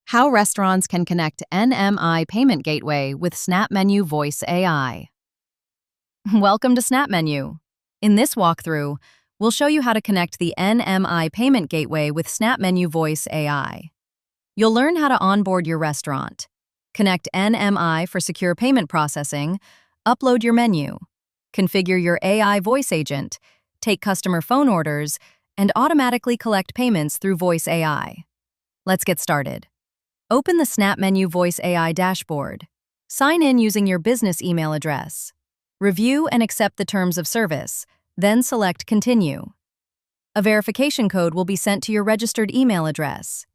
How restaurants can connect NMI Payment Gateway with SnapMenu VoiceAI. Welcome to SnapMenu. In this walkthrough, we'll show you how to connect the NMI Payment Gateway with SnapMenu VoiceAI. You'll learn how to onboard your restaurant, connect NMI for secure payment processing, upload your menu, configure your AI voice agent, take customer phone orders, and automatically collect payments through VoiceAI. Let's get started. Open the SnapMenu VoiceAI dashboard. Sign in using your business email address. Review and accept the terms of service, then select Continue. A verification code will be sent to your registered email address.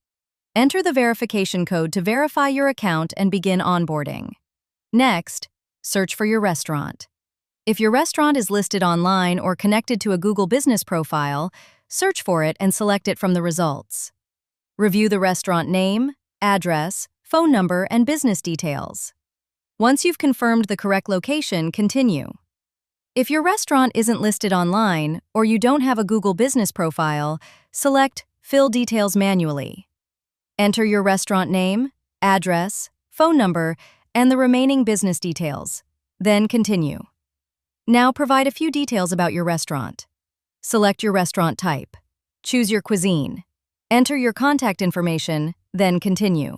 Enter the verification code to verify your account and begin onboarding. Next, search for your restaurant. If your restaurant is listed online or connected to a Google Business profile, search for it and select it from the results. Review the restaurant name, address, phone number, and business details. Once you've confirmed the correct location, continue. If your restaurant isn't listed online or you don't have a Google Business profile, select Fill Details manually. Enter your restaurant name, address, phone number, and the remaining business details. Then continue. Now provide a few details about your restaurant. Select your restaurant type. Choose your cuisine. Enter your contact information, then continue.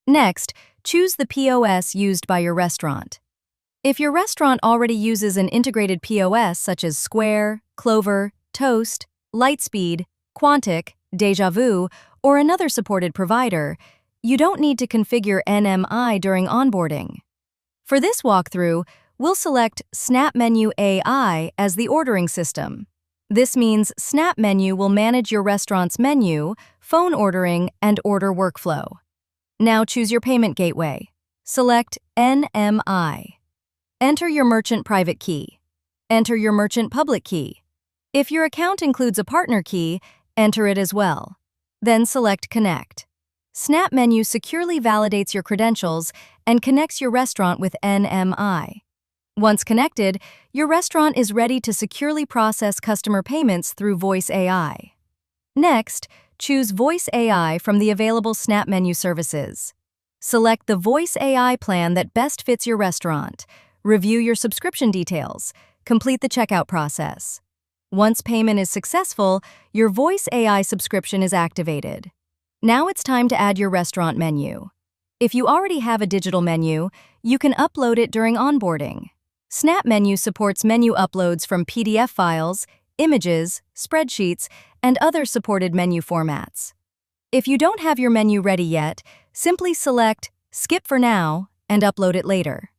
Next, choose the POS used by your restaurant. If your restaurant already uses an integrated POS such as Square, Clover, Toast, Lightspeed, Quantic, Deja Vu, or another supported provider, you don't need to configure NMI during onboarding. For this walkthrough, we'll select SnapMenu AI as the ordering system. This means SnapMenu will manage your restaurant's menu, phone ordering, and order workflow. Now choose your payment gateway. Select NMI. Enter your merchant private key. Enter your merchant public key. If your account includes a partner key, enter it as well. Then select Connect. SnapMenu securely validates your credentials and connects your restaurant with NMI. Once connected, your restaurant is ready to securely process customer payments through VoiceAI. Next, choose VoiceAI from the available SnapMenu services. Select the VoiceAI plan that best fits your restaurant. Review your subscription details. Complete the checkout process. Once payment is successful, your VoiceAI subscription is activated. Now it's time to add your restaurant menu. If you already have a digital menu, you can upload it during onboarding. SnapMenu supports menu uploads from PDF files, images, spreadsheets, and other supported menu formats. If you don't have your menu ready yet, simply select Skip for now and upload it later.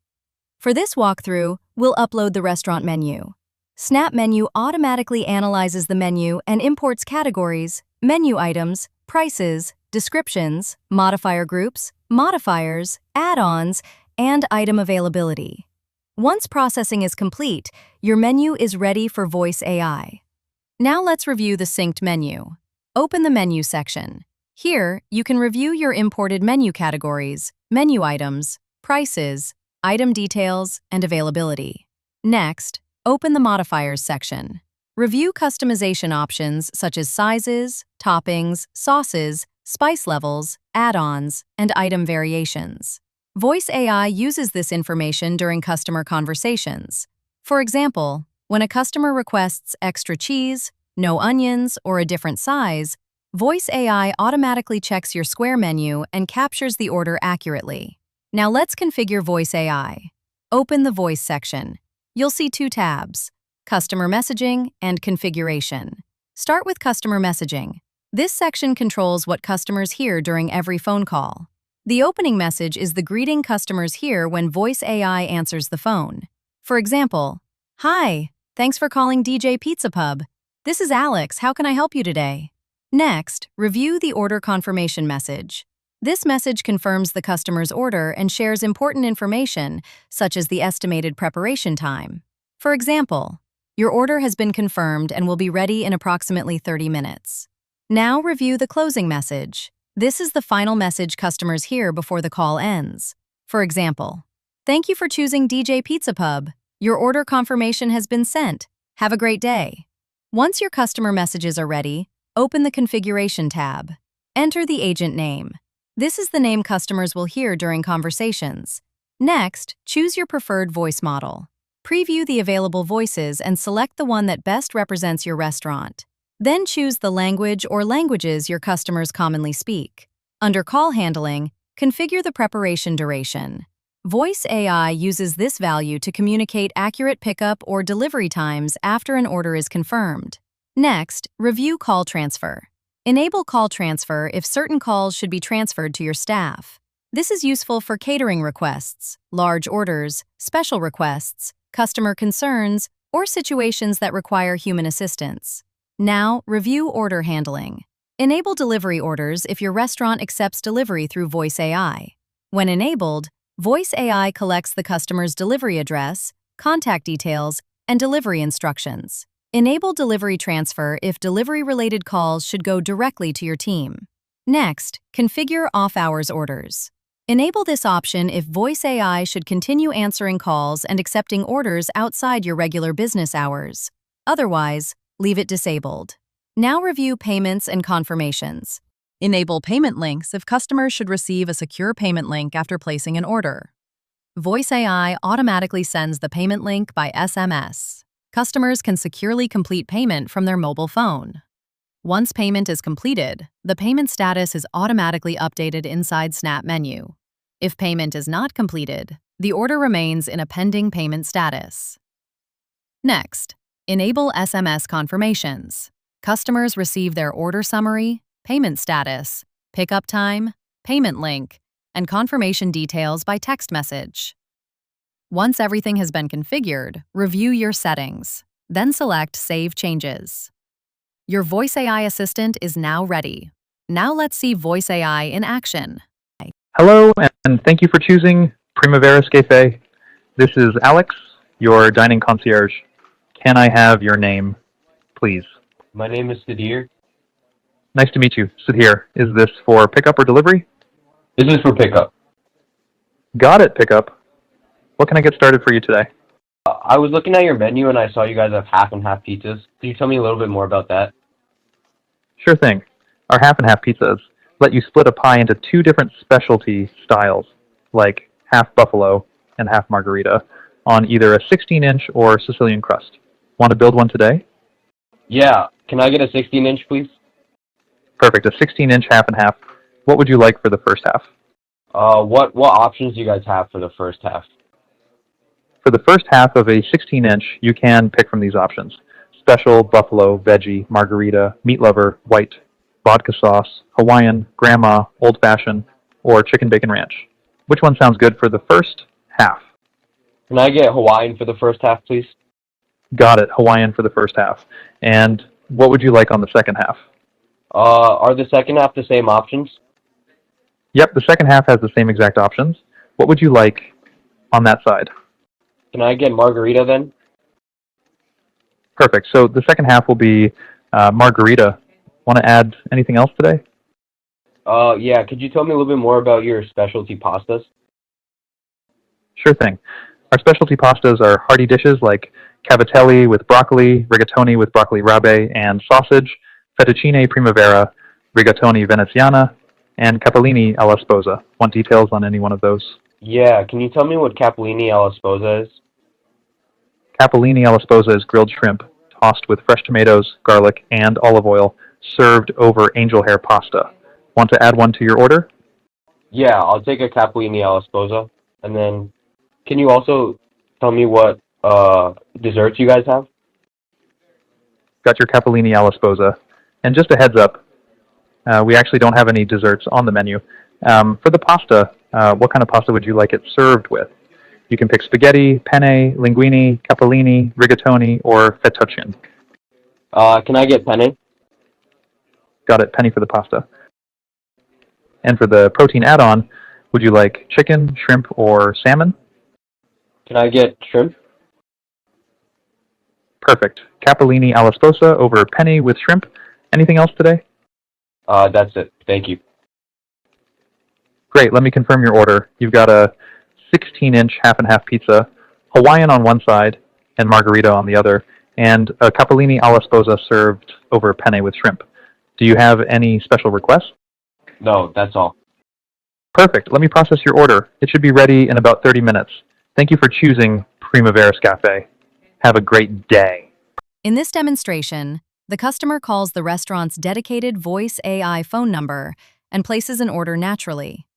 For this walkthrough, we'll upload the restaurant menu. SnapMenu automatically analyzes the menu and imports categories, menu items, prices, descriptions, modifier groups, modifiers, add-ons, and item availability. Once processing is complete, your menu is ready for VoiceAI. Now let's review the synced menu. Open the menu section. Here, you can review your imported menu categories, menu items, prices, item details, and availability. Next, open the modifiers section. Review customization options such as sizes, toppings, sauces, spice levels, add-ons, and item variations. VoiceAI uses this information during customer conversations. For example, when a customer requests extra cheese, no onions, or a different size, VoiceAI automatically checks your Square menu and captures the order accurately. Now let's configure VoiceAI. Open the Voice section. You'll see two tabs, Customer Messaging and Configuration. Start with Customer Messaging. This section controls what customers hear during every phone call. The opening message is the greeting customers hear when VoiceAI answers the phone. For example, "Hi, thanks for calling DJ Pizza Pub. This is Alex, how can I help you today?" Next, review the order confirmation message. This message confirms the customer's order and shares important information, such as the estimated preparation time. For example, your order has been confirmed and will be ready in approximately 30 minutes. Now review the closing message. This is the final message customers hear before the call ends. For example, "Thank you for choosing DJ Pizza Pub. Your order confirmation has been sent. Have a great day." Once your customer messages are ready, open the Configuration tab. Enter the agent name. This is the name customers will hear during conversations. Next, choose your preferred voice model. Preview the available voices and select the one that best represents your restaurant. Then choose the language or languages your customers commonly speak. Under call handling, configure the preparation duration. VoiceAI uses this value to communicate accurate pickup or delivery times after an order is confirmed. Next, review call transfer. Enable call transfer if certain calls should be transferred to your staff. This is useful for catering requests, large orders, special requests, customer concerns, or situations that require human assistance. Now, review order handling. Enable delivery orders if your restaurant accepts delivery through VoiceAI. When enabled, VoiceAI collects the customer's delivery address, contact details, and delivery instructions. Enable delivery transfer if delivery-related calls should go directly to your team. Next, configure off-hours orders. Enable this option if VoiceAI should continue answering calls and accepting orders outside your regular business hours. Otherwise, leave it disabled. Now review payments and confirmations. Enable payment links if customers should receive a secure payment link after placing an order. VoiceAI automatically sends the payment link by SMS. Customers can securely complete payment from their mobile phone. Once payment is completed, the payment status is automatically updated inside SnapMenu. If payment is not completed, the order remains in a pending payment status. Next, enable SMS confirmations. Customers receive their order summary, payment status, pickup time, payment link, and confirmation details by text message. Once everything has been configured, review your settings. Then select Save Changes. Your VoiceAI assistant is now ready. Now let's see VoiceAI in action. Hello, and thank you for choosing Primavera Cafe. This is Alex, your dining concierge. Can I have your name, please? My name is Sadir. Nice to meet you, Sudhir. Is this for pickup or delivery? This is for pickup. Got it, pickup. What can I get started for you today? I was looking at your menu and I saw you guys have half and half pizzas. Can you tell me a little bit more about that? Sure thing. Our half and half pizzas let you split a pie into two different specialty styles, like half buffalo and half margarita, on either a 16-inch or Sicilian crust. Want to build one today? Yeah. Can I get a 16-inch, please? Perfect. A 16-inch half and half. What would you like for the first half? What options do you guys have for the first half? For the first half of a 16-inch, you can pick from these options: special, buffalo, veggie, margarita, meat lover, white, vodka sauce, Hawaiian, grandma, old-fashioned, or chicken bacon ranch. Which one sounds good for the first half? Can I get Hawaiian for the first half, please? Got it, Hawaiian for the first half. And what would you like on the second half? Are the second half the same options? Yep, the second half has the same exact options. What would you like on that side? Can I get margarita then? Perfect. So the second half will be margarita. Want to add anything else today? Yeah. Could you tell me a little bit more about your specialty pastas? Sure thing. Our specialty pastas are hearty dishes like cavatelli with broccoli, rigatoni with broccoli rabe and sausage, fettuccine primavera, rigatoni veneziana, and capellini alla sposa. Want details on any one of those? Yeah. Can you tell me what capellini alla sposa is? Capellini alla sposa is grilled shrimp, tossed with fresh tomatoes, garlic, and olive oil, served over angel hair pasta. Want to add one to your order? Yeah, I'll take a capellini alla sposa. And then, can you also tell me what desserts you guys have? Got your capellini alla sposa. And just a heads up, we actually don't have any desserts on the menu. For the pasta, what kind of pasta would you like it served with? You can pick spaghetti, penne, linguine, capellini, rigatoni, or fettuccine. Can I get penne? Got it, penny for the pasta. And for the protein add-on, would you like chicken, shrimp, or salmon? Can I get shrimp? Perfect. Capellini alla sposa over penny with shrimp. Anything else today? That's it. Thank you. Great, let me confirm your order. You've got a 16-inch half and half pizza, Hawaiian on one side and margarita on the other, and a capellini alla sposa served over penne with shrimp. Do you have any special requests? No, that's all. Perfect. Let me process your order. It should be ready in about 30 minutes. Thank you for choosing Primavera Cafe. Have a great day. In this demonstration, the customer calls the restaurant's dedicated Voice AI phone number and places an order naturally.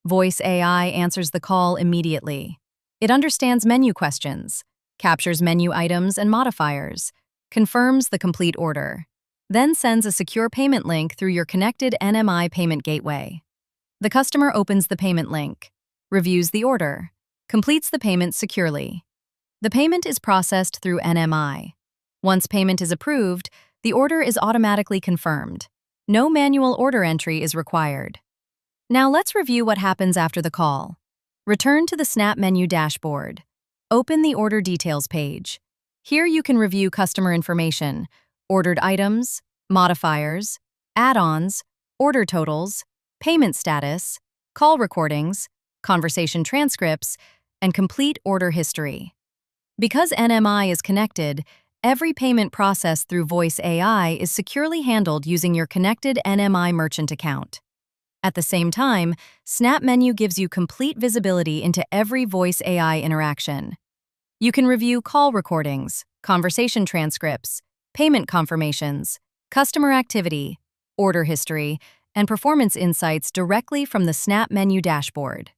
Voice AI answers the call immediately. It understands menu questions, captures menu items and modifiers, confirms the complete order, then sends a secure payment link through your connected NMI Payment Gateway. The customer opens the payment link, reviews the order, completes the payment securely. The payment is processed through NMI. Once payment is approved, the order is automatically confirmed. No manual order entry is required. Now let's review what happens after the call. Return to the SnapMenu dashboard. Open the Order Details page. Here you can review customer information, ordered items, modifiers, add-ons, order totals, payment status, call recordings, conversation transcripts, and complete order history. Because NMI is connected, every payment processed through Voice AI is securely handled using your connected NMI merchant account. At the same time, SnapMenu gives you complete visibility into every Voice AI interaction. You can review call recordings, conversation transcripts, payment confirmations, customer activity, order history, and performance insights directly from the SnapMenu dashboard.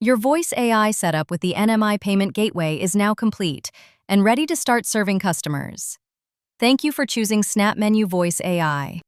Your Voice AI setup with the NMI Payment Gateway is now complete and ready to start serving customers. Thank you for choosing SnapMenu Voice AI.